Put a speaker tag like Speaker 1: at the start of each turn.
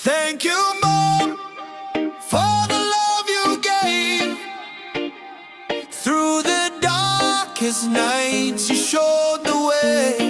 Speaker 1: Thank you, Mom, for the love you gave. Through the darkest nights, you showed the way.